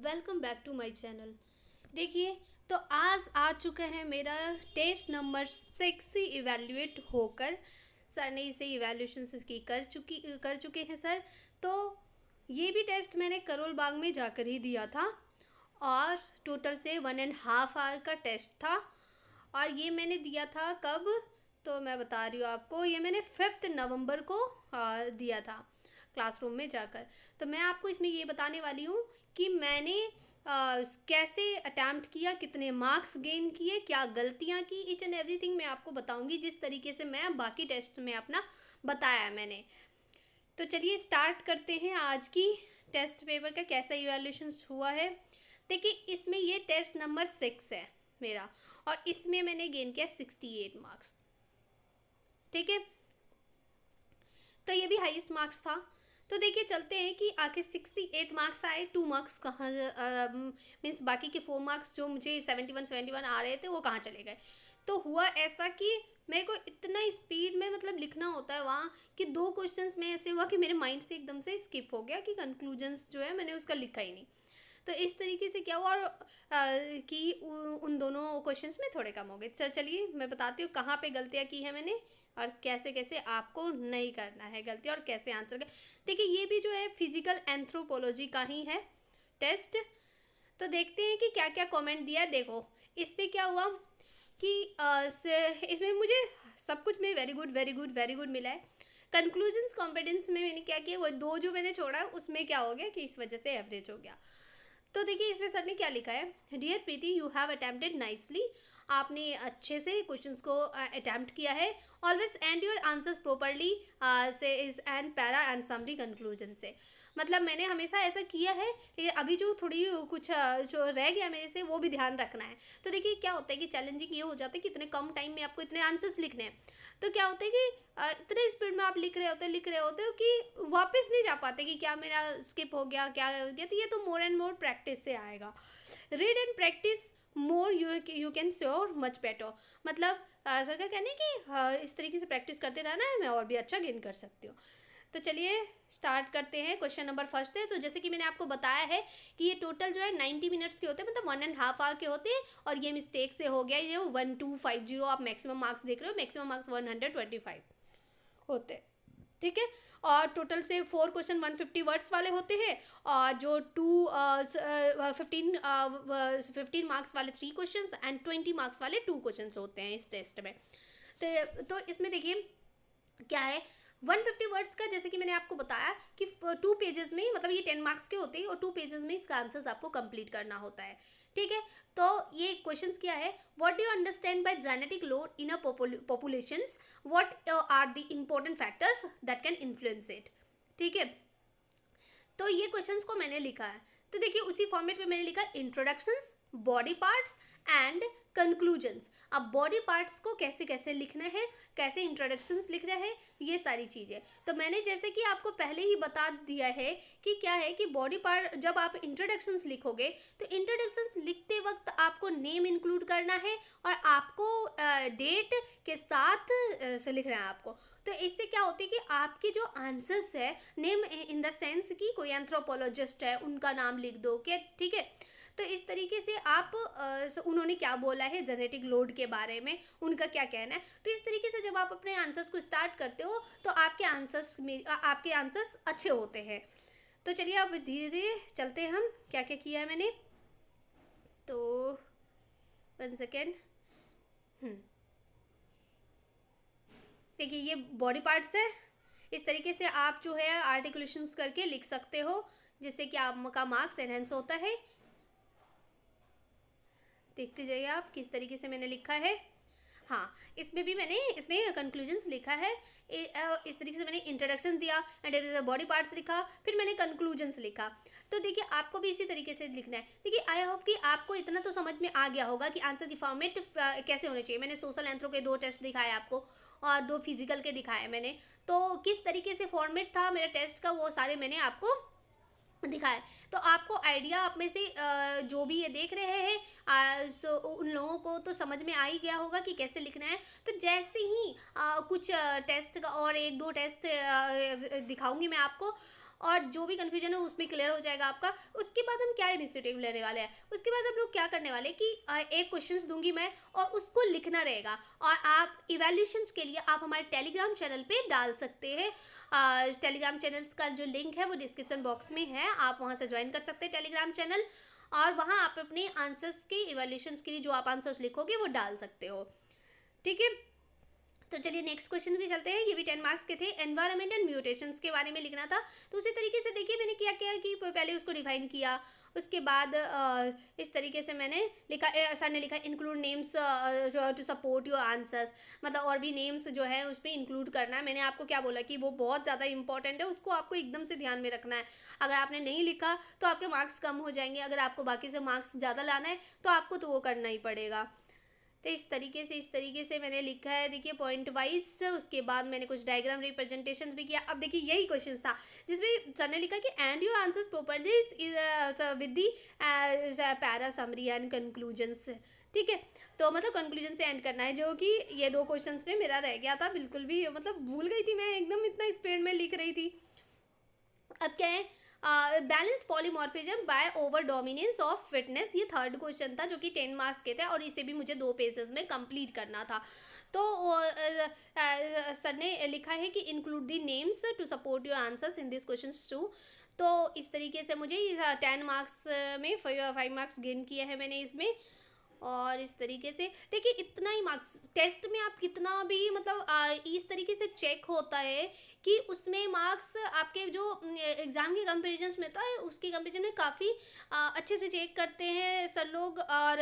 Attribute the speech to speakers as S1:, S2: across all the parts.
S1: Welcome back to my channel. देखिए, तो आज आ चुका है मेरा टेस्ट नंबर 6 इवेल्युएट होकर। सर ने इसे इवेल्यूशन की कर चुके हैं सर। तो ये भी टेस्ट मैंने करोल बाग में जाकर ही दिया था और टोटल से 1.5 आवर का टेस्ट था। और ये मैंने दिया था कब, तो मैं बता रही हूँ आपको, ये मैंने 5 नवंबर को दिया था क्लासरूम में जाकर। तो मैं आपको इसमें ये बताने वाली हूँ कि मैंने कैसे अटैम्प्ट किया, कितने मार्क्स गेन किए, क्या गलतियाँ की, ईच एंड एवरीथिंग मैं आपको बताऊंगी जिस तरीके से मैं बाकी टेस्ट में अपना बताया मैंने। तो चलिए स्टार्ट करते हैं आज की टेस्ट पेपर का कैसा इवैल्यूएशन हुआ है। देखिए, इसमें ये टेस्ट नंबर 6 है मेरा और इसमें मैंने गेन किया 68 मार्क्स। ठीक है, तो ये भी हाईएस्ट मार्क्स था। तो देखिए चलते हैं कि आखिर 68 मार्क्स आए, 2 मार्क्स कहाँ, मीन्स बाकी के 4 मार्क्स जो मुझे 71 आ रहे थे वो कहाँ चले गए। तो हुआ ऐसा कि मेरे को इतना स्पीड में मतलब लिखना होता है वहाँ कि 2 क्वेश्चंस में ऐसे हुआ कि मेरे माइंड से एकदम से स्किप हो गया कि कंक्लूजन्स जो है मैंने उसका लिखा ही नहीं। तो इस तरीके से क्या हुआ और कि उन दोनों क्वेश्चंस में थोड़े कम हो गए। चलिए मैं बताती हूँ कहाँ पे गलतियाँ की है मैंने और कैसे कैसे आपको नहीं करना है गलती और कैसे आंसर कर। देखिए, ये भी जो है फिजिकल एंथ्रोपोलॉजी का ही है टेस्ट। तो देखते हैं कि क्या क्या कमेंट दिया। देखो इस पर क्या हुआ कि इसमें मुझे सब कुछ में वेरी गुड मिला है। कंक्लूजन्स कॉम्पिटेंस में मैंने क्या किया, वो 2 जो मैंने छोड़ा उसमें क्या हो गया कि इस वजह से एवरेज हो गया। तो देखिए इसमें सर ने क्या लिखा है, dear Preeti you have attempted nicely, आपने अच्छे से क्वेश्चंस को अटेम्प्ट किया है। Always and your answers properly से is end para and summary conclusion से। मतलब मैंने हमेशा ऐसा किया है, लेकिन अभी जो थोड़ी कुछ जो रह गया मेरे से वो भी ध्यान रखना है। तो देखिए क्या होता है कि चैलेंजिंग ये हो जाता है कि इतने कम टाइम में आपको इतने आंसर्स लिखने हैं। तो क्या होता है कि इतने स्पीड में आप लिख रहे होते हो कि वापस नहीं जा पाते कि क्या मेरा स्किप हो गया, क्या हो गया। तो ये तो मोर एंड मोर प्रैक्टिस से आएगा। Read and practice more you can sure much better. मतलब सर का कहना है कि इस तरीके से प्रैक्टिस करते रहना है, मैं और भी अच्छा गेन कर सकती हूँ। तो चलिए स्टार्ट करते हैं। क्वेश्चन नंबर फर्स्ट है। तो जैसे कि मैंने आपको बताया है कि ये टोटल जो है 90 मिनट्स के होते हैं, मतलब 1.5 आवर के होते हैं। और ये मिस्टेक से हो गया, ये 1250 आप मैक्सिमम मार्क्स देख रहे हो, मैक्सिमम मार्क्स 125 होते हैं। ठीक है, और टोटल से 4 क्वेश्चन 150 वर्ड्स वाले होते हैं और जो 15 मार्क्स वाले 3 क्वेश्चन एंड 20 मार्क्स वाले 2 क्वेश्चन होते हैं इस टेस्ट में। तो इसमें देखिए क्या है, 150 वर्ड्स का जैसे कि मैंने आपको बताया कि 2 पेजेस में, मतलब ये 10 मार्क्स के होते हैं और 2 पेजेस में इसका आंसर्स आपको कंप्लीट करना होता है। ठीक है, तो ये क्वेश्चंस क्या है, what do you understand by genetic load in a populations, what are the important factors that can influence it. ठीक है, तो ये क्वेश्चंस को मैंने लिखा है। तो देखिए उसी फॉर्मेट में मैंने लिखा introductions, body parts and conclusions. अब बॉडी पार्ट्स को कैसे कैसे लिखना है, कैसे इंट्रोडक्शंस लिखना है, ये सारी चीज़ें तो मैंने जैसे कि आपको पहले ही बता दिया है कि क्या है कि बॉडी पार्ट जब आप इंट्रोडक्शंस लिखोगे तो इंट्रोडक्शंस लिखते वक्त आपको नेम इंक्लूड करना है और आपको डेट के साथ से लिखना है आपको। तो इससे क्या होती है कि आपके जो आंसर्स है, नेम इन द सेंस कि कोई एंथ्रोपोलॉजिस्ट है उनका नाम लिख दो क्या। ठीक है, तो इस तरीके से आप उन्होंने क्या बोला है जेनेटिक लोड के बारे में, उनका क्या कहना है। तो इस तरीके से जब आप अपने आंसर्स को स्टार्ट करते हो तो आपके आंसर्स अच्छे होते हैं। तो चलिए अब धीरे धीरे चलते हैं हम क्या क्या किया है मैंने। तो 1 सेकेंड। देखिए ये बॉडी पार्ट्स है, इस तरीके से आप जो है आर्टिकुलेशंस करके लिख सकते हो जिससे कि आपका मार्क्स एनहेंस होता है। देखते जाइए आप किस तरीके से मैंने लिखा है। हाँ, इसमें भी मैंने इसमें कंक्लूजन्स लिखा है। इस तरीके से मैंने इंट्रोडक्शन दिया एंड बॉडी पार्ट्स लिखा, फिर मैंने कंक्लूजन्स लिखा। तो देखिए आपको भी इसी तरीके से लिखना है। देखिए आई होप कि आपको इतना तो समझ में आ गया होगा कि आंसर की फॉर्मेट कैसे होने चाहिए। मैंने सोशल एंथ्रो के 2 टेस्ट दिखाए आपको और 2 फिजिकल के दिखाए मैंने। तो किस तरीके से फॉर्मेट था मेरा टेस्ट का वो सारे मैंने आपको दिखाया। तो आपको आइडिया आप में से जो भी ये देख रहे हैं सो उन लोगों को तो समझ में आ ही गया होगा कि कैसे लिखना है। तो जैसे ही कुछ टेस्ट का और 1-2 टेस्ट दिखाऊंगी मैं आपको और जो भी कन्फ्यूजन है उसमें क्लियर हो जाएगा आपका। उसके बाद हम क्या इनिशिएटिव लेने वाले हैं, उसके बाद हम लोग क्या करने वाले हैं कि एक क्वेश्चंस दूंगी मैं और उसको लिखना रहेगा, और आप इवैल्यूएशंस के लिए आप हमारे टेलीग्राम चैनल पे डाल सकते हैं। टेलीग्राम चैनल्स का जो लिंक है वो डिस्क्रिप्शन बॉक्स में है, आप वहाँ से ज्वाइन कर सकते हैं टेलीग्राम चैनल, और वहाँ आप अपने आंसर्स के इवैल्यूएशंस के लिए जो आप आंसर्स लिखोगे वो डाल सकते हो। ठीक है, तो चलिए नेक्स्ट क्वेश्चन भी चलते हैं। ये भी 10 मार्क्स के थे। एनवायरनमेंट एंड म्यूटेशंस के बारे में लिखना था। तो उसी तरीके से देखिए मैंने क्या किया कि पहले उसको डिफाइन किया, उसके बाद इस तरीके से मैंने लिखा, सर ने लिखा include names to support your answers, मतलब और भी नेम्स जो है उस पर इंक्लूड करना है। मैंने आपको क्या बोला कि वो बहुत ज़्यादा इंपॉर्टेंट है, उसको आपको एकदम से ध्यान में रखना है। अगर आपने नहीं लिखा तो आपके मार्क्स कम हो जाएंगे, अगर आपको बाकी से मार्क्स ज़्यादा लाना है तो आपको तो वो करना ही पड़ेगा। तो इस तरीके से मैंने लिखा है, देखिए पॉइंट वाइज। उसके बाद मैंने कुछ डायग्राम रिप्रेजेंटेशन भी किया। अब देखिए यही क्वेश्चन था जिसमें सर ने लिखा कि and your answers properly with the para summary and conclusions. ठीक है, तो मतलब कंक्लूजन से एंड करना है, जो कि ये 2 क्वेश्चंस में मेरा रह गया था, बिल्कुल भी मतलब भूल गई थी मैं, एकदम इतना स्पीड में लिख रही थी। अब क्या है, balanced polymorphism by over dominance of fitness, ये थर्ड क्वेश्चन था जो कि 10 मार्क्स के थे, और इसे भी मुझे 2 पेजेस में कंप्लीट करना था। तो सर ने लिखा है कि include the names to support your answers in this question too. तो इस तरीके से मुझे 10 मार्क्स में 5 मार्क्स गेन किए हैं मैंने इसमें। और इस तरीके से देखिए इतना ही मार्क्स टेस्ट में आप कितना भी मतलब इस तरीके से चेक होता है कि उसमें मार्क्स आपके जो एग्ज़ाम के कंपेरिजन में, तो उसके कंपेरिजन में काफ़ी अच्छे से चेक करते हैं सर लोग, और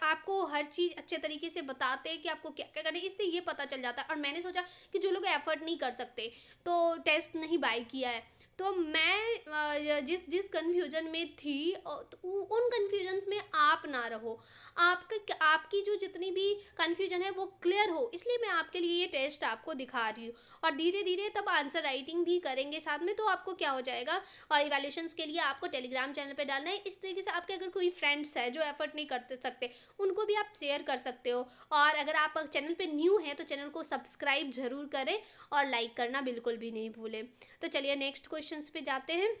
S1: आपको हर चीज़ अच्छे तरीके से बताते हैं कि आपको क्या क्या करना है, इससे ये पता चल जाता है। और मैंने सोचा कि जो लोग एफर्ट नहीं कर सकते तो टेस्ट नहीं बाय किया है, तो मैं जिस कन्फ्यूजन में थी तो उन कन्फ्यूजन्स में आप ना रहो, आपकी जो जितनी भी कन्फ्यूजन है वो क्लियर हो, इसलिए मैं आपके लिए ये टेस्ट आपको दिखा रही हूँ। और धीरे धीरे तब आंसर राइटिंग भी करेंगे साथ में, तो आपको क्या हो जाएगा। और इवैल्यूएशंस के लिए आपको टेलीग्राम चैनल पे डालना है। इस तरीके से आपके अगर कोई फ्रेंड्स है जो एफर्ट नहीं कर सकते, उनको भी आप शेयर कर सकते हो। और अगर आप चैनल पे न्यू हैं तो चैनल को सब्सक्राइब जरूर करें और लाइक करना बिल्कुल भी नहीं भूलें। तो चलिए नेक्स्ट क्वेश्चंस पे जाते हैं।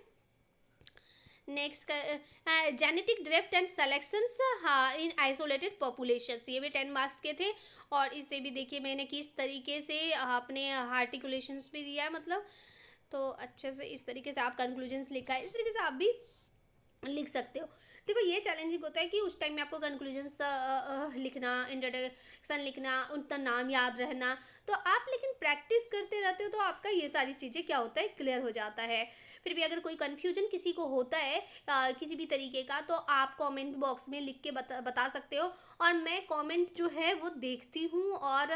S1: Next genetic drift and selections in isolated populations, ये भी 10 मार्क्स के थे। और इससे भी देखिए मैंने किस तरीके से अपने आर्टिकुलेशंस भी दिया है, मतलब तो अच्छे से इस तरीके से आप कंक्लूजन्स लिखा है, इस तरीके से आप भी लिख सकते हो। देखो ये चैलेंजिंग होता है कि उस टाइम में आपको कंक्लूजन्स लिखना, इंट्रोडक्शन लिखना, उनका नाम याद रहना, तो आप लेकिन प्रैक्टिस करते रहते हो तो आपका ये सारी चीज़ें क्या होता है, क्लियर हो जाता है। फिर भी अगर कोई कन्फ्यूजन किसी को होता है किसी भी तरीके का, तो आप कमेंट बॉक्स में लिख के बता सकते हो, और मैं कमेंट जो है वो देखती हूँ और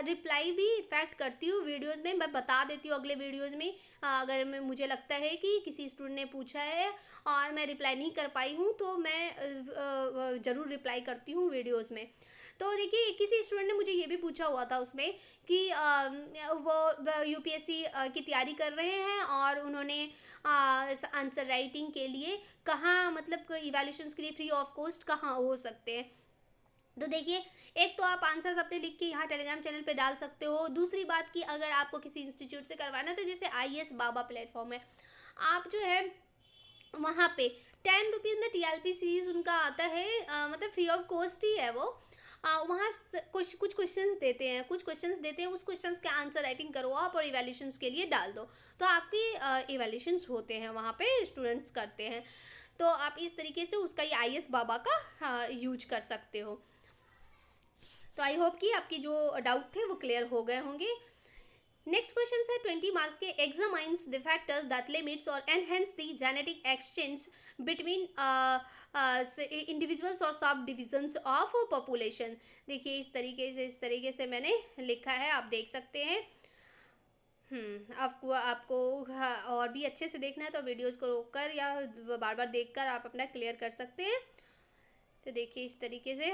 S1: रिप्लाई भी इनफैक्ट करती हूँ वीडियोस में, मैं बता देती हूँ अगले वीडियोस में। अगर मुझे लगता है कि किसी स्टूडेंट ने पूछा है और मैं रिप्लाई नहीं कर पाई हूँ तो मैं ज़रूर रिप्लाई करती हूँ वीडियोस में। तो देखिए किसी स्टूडेंट ने मुझे ये भी पूछा हुआ था उसमें कि वो यूपीएससी की तैयारी कर रहे हैं और उन्होंने आंसर राइटिंग के लिए कहाँ, मतलब इवैल्यूएशंस के लिए फ्री ऑफ कॉस्ट कहाँ हो सकते हैं। तो देखिए एक तो आप आंसर्स अपने लिख के यहाँ टेलीग्राम चैनल पे डाल सकते हो। दूसरी बात कि अगर आपको किसी इंस्टीट्यूट से करवाना है तो जैसे IAS बाबा प्लेटफॉर्म है, आप जो है वहाँ पे 10 रुपीज़ में TLP सीरीज उनका आता है, मतलब फ्री ऑफ कॉस्ट ही है वो। वहाँ कुछ क्वेश्चंस देते हैं, उस क्वेश्चंस के आंसर राइटिंग करो आप और इवैल्यूएशंस के लिए डाल दो, तो आपकी इवैल्यूएशंस होते हैं वहाँ पे, स्टूडेंट्स करते हैं। तो आप इस तरीके से उसका ये IAS बाबा का यूज कर सकते हो। तो आई होप कि आपकी जो डाउट थे वो क्लियर हो गए होंगे। नेक्स्ट क्वेश्चन है 20 मार्क्स के, एग्जामाइंस द फैक्टर्स दैट लिमिट्स और enhance the genetic exchange between individuals और सब डिविजन्स ऑफ पॉपुलेशन। देखिए इस तरीके से मैंने लिखा है, आप देख सकते हैं। आपको और भी अच्छे से देखना है तो वीडियोस को रोककर या बार बार देखकर आप अपना क्लियर कर सकते हैं। तो देखिए इस तरीके से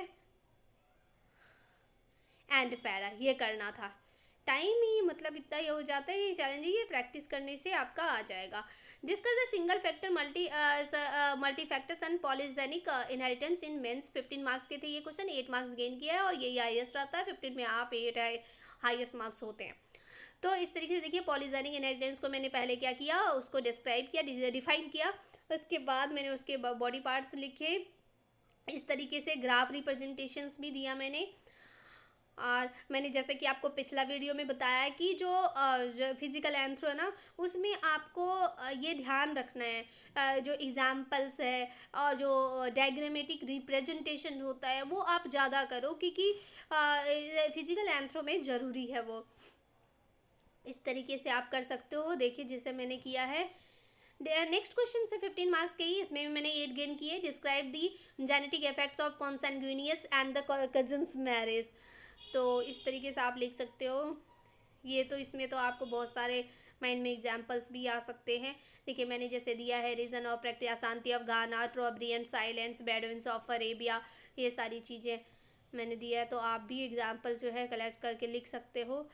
S1: एंड पैरा ये करना था, टाइम ही मतलब इतना ये हो जाता है, ये चैलेंजिंग, ये प्रैक्टिस करने से आपका आ जाएगा। Discuss the single factor multi factors and polygenic inheritance in man's, 15 marks के थे ये क्वेश्चन, 8 मार्क्स गेन किया है और यही हाईएस्ट रहता है, 15 में आप 8 हाईएस्ट मार्क्स होते हैं। तो इस तरीके से देखिए पॉलीजेनिक इनहेरिटेंस को मैंने पहले क्या किया, उसको डिस्क्राइब किया, डिफाइन किया। उसके बाद मैंने उसके बॉडी पार्ट्स लिखे, इस तरीके से ग्राफ रिप्रेजेंटेशंस भी दिया मैंने। और मैंने जैसे कि आपको पिछला वीडियो में बताया कि जो फिजिकल एंथ्रो है ना, उसमें आपको ये ध्यान रखना है, जो एग्जाम्पल्स है और जो डायग्रामेटिक रिप्रेजेंटेशन होता है वो आप ज़्यादा करो, क्योंकि फिजिकल एंथ्रो में ज़रूरी है वो। इस तरीके से आप कर सकते हो। देखिए जैसे मैंने किया है। नेक्स्ट क्वेश्चन से 15 मार्क्स के ही, इसमें भी मैंने 8 गेन किए। Describe the genetic effects of consanguineous and the cousins marriage. तो इस तरीके से आप लिख सकते हो। ये तो इसमें तो आपको बहुत सारे माइंड में एग्जाम्पल्स भी आ सकते हैं। देखिए मैंने जैसे दिया है reason of practice Ashanti of Ghana, Trobriand and silence, Bedouins of Arabia, ये सारी चीज़ें मैंने दिया है। तो आप भी एग्जाम्पल जो है कलेक्ट करके लिख सकते हो।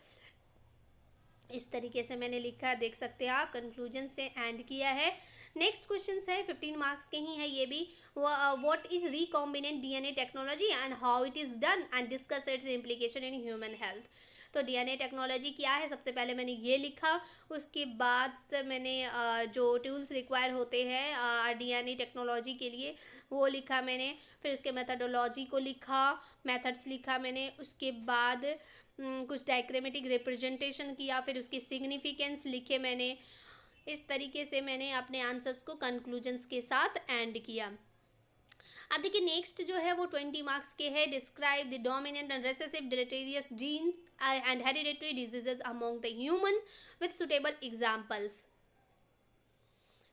S1: इस तरीके से मैंने लिखा है, देख सकते हैं आप। कंक्लूजन से एंड किया है। नेक्स्ट क्वेश्चन है 15 मार्क्स के ही है ये भी। What is recombinant DNA technology and how it is done and discuss it's implication in human health. तो डीएनए टेक्नोलॉजी क्या है, सबसे पहले मैंने ये लिखा। उसके बाद मैंने जो टूल्स रिक्वायर होते हैं डीएनए टेक्नोलॉजी के लिए वो लिखा मैंने। फिर उसके मेथडोलॉजी को लिखा, मेथड्स लिखा मैंने। उसके बाद कुछ डायग्रामेटिक रिप्रेजेंटेशन किया, फिर उसकी सिग्निफिकेंस लिखे मैंने। इस तरीके से मैंने अपने आंसर्स को कंक्लूजन्स के साथ एंड किया। अब देखिए नेक्स्ट जो है वो 20 मार्क्स के है। Describe the dominant and recessive deleterious genes and hereditary diseases among the humans with suitable examples.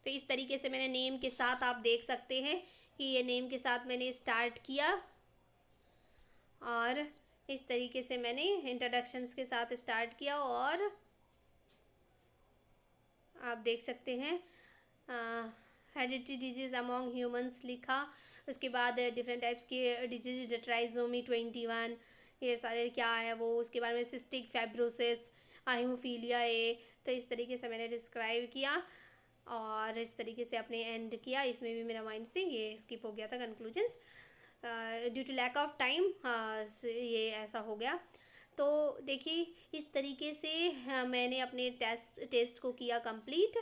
S1: तो इस तरीके से मैंने नेम के साथ, आप देख सकते हैं कि ये नेम के साथ मैंने स्टार्ट किया, और इस तरीके से मैंने इंट्रोडक्शंस के साथ स्टार्ट किया। और आप देख सकते हैं हेरिडिटरी डिजीज अमोंग ह्यूमंस लिखा। उसके बाद डिफरेंट टाइप्स के डिजीज, ट्राइसोमी 21, ये सारे क्या है वो। उसके बारे में सिस्टिक फाइब्रोसिस, हाइमोफीलिया ए। तो इस तरीके से मैंने डिस्क्राइब किया और इस तरीके से अपने एंड किया। इसमें भी मेरा माइंड से ये स्किप हो गया था conclusions, due to lack of time ये ऐसा हो गया। तो देखिए इस तरीके से मैंने अपने टेस्ट को किया कंप्लीट,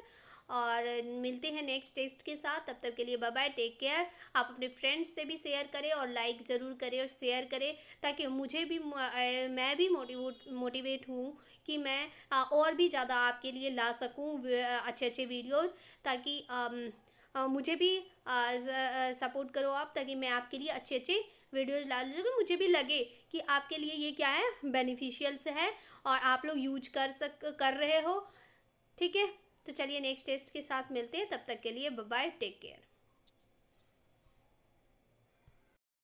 S1: और मिलते हैं नेक्स्ट टेस्ट के साथ। तब तक के लिए बाय बाय, टेक केयर। आप अपने फ्रेंड्स से भी शेयर करें और लाइक ज़रूर करें और शेयर करें, ताकि मुझे भी मैं भी मोटिवेट हूँ कि मैं और भी ज़्यादा आपके लिए ला सकूँ अच्छे अच्छे वीडियोज़, ताकि मुझे भी सपोर्ट करो आप, ताकि मैं आपके लिए अच्छे अच्छे वीडियोज़ ला लूँ। मुझे भी लगे कि आपके लिए ये क्या है, बेनिफिशियल्स है और आप लोग यूज कर रहे हो। ठीक है, तो चलिए नेक्स्ट टेस्ट के साथ मिलते हैं। तब तक के लिए बाय बाय, टेक केयर।